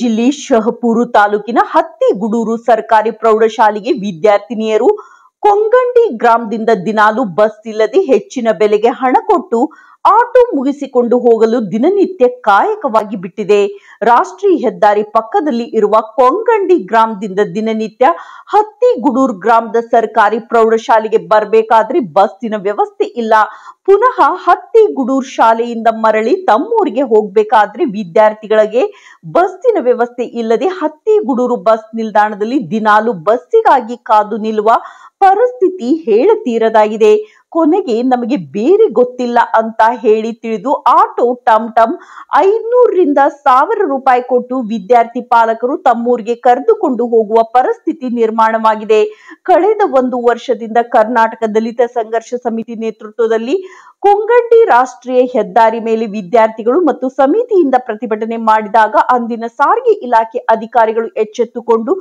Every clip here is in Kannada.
ಜಿಲ್ಲೆ ಶಹಪೂರು ತಾಲೂಕಿನ ಹತ್ತಿಗುಡೂರು ಸರ್ಕಾರಿ ಪ್ರೌಢಶಾಲೆಗೆ ವಿದ್ಯಾರ್ಥಿನಿಯರು ಕೊಂಗಂಡಿ ಗ್ರಾಮದಿಂದ ದಿನಾಲು ಬಸ್ ಇಲ್ಲದೆ ಹೆಚ್ಚಿನ ಬೆಲೆಗೆ ಹಣ ಕೊಟ್ಟು ಆಟೋ ಮುಗಿಸಿಕೊಂಡು ಹೋಗಲು ದಿನನಿತ್ಯ ಕಾಯಕವಾಗಿ ಬಿಟ್ಟಿದೆ. ರಾಷ್ಟ್ರೀಯ ಹೆದ್ದಾರಿ ಪಕ್ಕದಲ್ಲಿ ಇರುವ ಕೊಂಗಂಡಿ ಗ್ರಾಮದಿಂದ ದಿನನಿತ್ಯ ಹತ್ತಿಗುಡೂರು ಗ್ರಾಮದ ಸರ್ಕಾರಿ ಪ್ರೌಢಶಾಲೆಗೆ ಬರಬೇಕಾದ್ರೆ ಬಸ್ಸಿನ ವ್ಯವಸ್ಥೆ ಇಲ್ಲ. ಪುನಃ ಹತ್ತಿಗುಡೂರು ಶಾಲೆಯಿಂದ ಮರಳಿ ತಮ್ಮೂರಿಗೆ ಹೋಗಬೇಕಾದ್ರೆ ವಿದ್ಯಾರ್ಥಿಗಳಿಗೆ ಬಸ್ಸಿನ ವ್ಯವಸ್ಥೆ ಇಲ್ಲದೆ ಹತ್ತಿಗುಡೂರು ಬಸ್ ನಿಲ್ದಾಣದಲ್ಲಿ ದಿನಾಲು ಬಸ್ಸಿಗಾಗಿ ಕಾದು ನಿಲ್ಲುವ ಪರಿಸ್ಥಿತಿ ಹೇಳತೀರದಾಗಿದೆ. ಕೊನೆಗೆ ನಮಗೆ ಬೇರೆ ಗೊತ್ತಿಲ್ಲ ಅಂತ ಹೇಳಿ ತಿಳಿದು ಆಟೋ ಟಮ್ ಟಮ್ 500ರಿಂದ 1000 ರೂಪಾಯಿ ಕೊಟ್ಟು ವಿದ್ಯಾರ್ಥಿ ಪಾಲಕರು ತಮ್ಮೂರಿಗೆ ಕರೆದುಕೊಂಡು ಹೋಗುವ ಪರಿಸ್ಥಿತಿ ನಿರ್ಮಾಣವಾಗಿದೆ. ಕಳೆದ 1 ವರ್ಷದಿಂದ ಕರ್ನಾಟಕ ದಲಿತ ಸಂಘರ್ಷ ಸಮಿತಿ ನೇತೃತ್ವದಲ್ಲಿ ಕೊಂಗಂಡಿ ರಾಷ್ಟ್ರೀಯ ಹೆದ್ದಾರಿ ಮೇಲೆ ವಿದ್ಯಾರ್ಥಿಗಳು ಮತ್ತು ಸಮಿತಿಯಿಂದ ಪ್ರತಿಭಟನೆ ಮಾಡಿದಾಗ ಅಂದಿನ ಸಾರಿಗೆ ಇಲಾಖೆ ಅಧಿಕಾರಿಗಳು ಎಚ್ಚೆತ್ತುಕೊಂಡು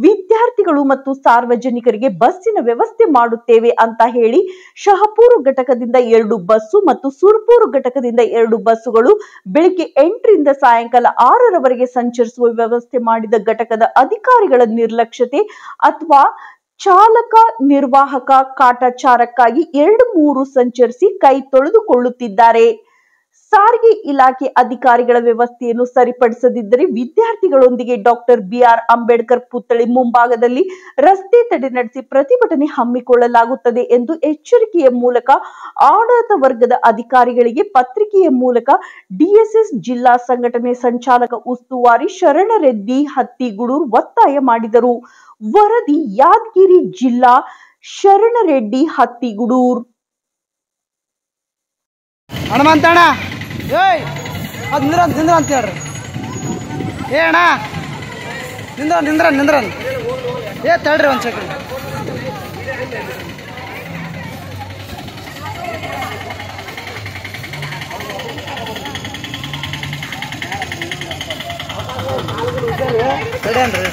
ವಿದ್ಯಾರ್ಥಿಗಳು ಮತ್ತು ಸಾರ್ವಜನಿಕರಿಗೆ ಬಸ್ಸಿನ ವ್ಯವಸ್ಥೆ ಮಾಡುತ್ತೇವೆ ಅಂತ ಹೇಳಿ ಶಹಪೂರು ಘಟಕದಿಂದ 2 ಬಸ್ಸು ಮತ್ತು ಸುರ್ಪೂರು ಘಟಕದಿಂದ 2 ಬಸ್ಸುಗಳು ಬೆಳಿಗ್ಗೆ 8ರಿಂದ ಸಾಯಂಕಾಲ 6ರವರೆಗೆ ಸಂಚರಿಸುವ ವ್ಯವಸ್ಥೆ ಮಾಡಿದ ಘಟಕದ ಅಧಿಕಾರಿಗಳ ನಿರ್ಲಕ್ಷ್ಯತೆ ಅಥವಾ ಚಾಲಕ ನಿರ್ವಾಹಕ ಕಾಟಾಚಾರಕ್ಕಾಗಿ 2-3 ಸಂಚರಿಸಿ ಕೈ ತೊಳೆದುಕೊಳ್ಳುತ್ತಿದ್ದಾರೆ. ಸಾರಿಗೆ ಇಲಾಖೆ ಅಧಿಕಾರಿಗಳ ವ್ಯವಸ್ಥೆಯನ್ನು ಸರಿಪಡಿಸದಿದ್ದರೆ ವಿದ್ಯಾರ್ಥಿಗಳೊಂದಿಗೆ ಡಾಕ್ಟರ್ BR ಅಂಬೇಡ್ಕರ್ ಪುತ್ಥಳಿ ಮುಂಭಾಗದಲ್ಲಿ ರಸ್ತೆ ತಡೆ ನಡೆಸಿ ಪ್ರತಿಭಟನೆ ಹಮ್ಮಿಕೊಳ್ಳಲಾಗುತ್ತದೆ ಎಂದು ಎಚ್ಚರಿಕೆಯ ಮೂಲಕ ಆಡಳಿತ ವರ್ಗದ ಅಧಿಕಾರಿಗಳಿಗೆ ಪತ್ರಿಕೆಯ ಮೂಲಕ DSS ಜಿಲ್ಲಾ ಸಂಘಟನೆ ಸಂಚಾಲಕ ಉಸ್ತುವಾರಿ ಶರಣರೆಡ್ಡಿ ಹತ್ತಿಗುಡೂರು ಒತ್ತಾಯ ಮಾಡಿದರು. ವರದಿ ಯಾದಗಿರಿ ಜಿಲ್ಲಾ ಶರಣರೆಡ್ಡಿ ಹತ್ತಿಗುಡೂರು. ಹನುಮಂತಣ್ಣ ಏಯ್ ಅದು ನಿಂದ್ರ ಅಂತ ಹೇಳ್ರಿ. ಏ ಅಣ್ಣ ನಿಂದ್ರ ಏ ತಡ್ರಿ ಒಂದು ಸೆಕೆಂಡ್. ತಡೇನ್ರಿ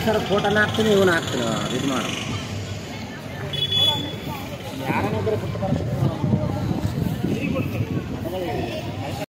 ಸರ್ ಫೋಟೋನ ಹಾಕ್ತೀನಿ, ಇವನು ಹಾಕ್ತೀನಿ, ಇದು ಮಾಡು.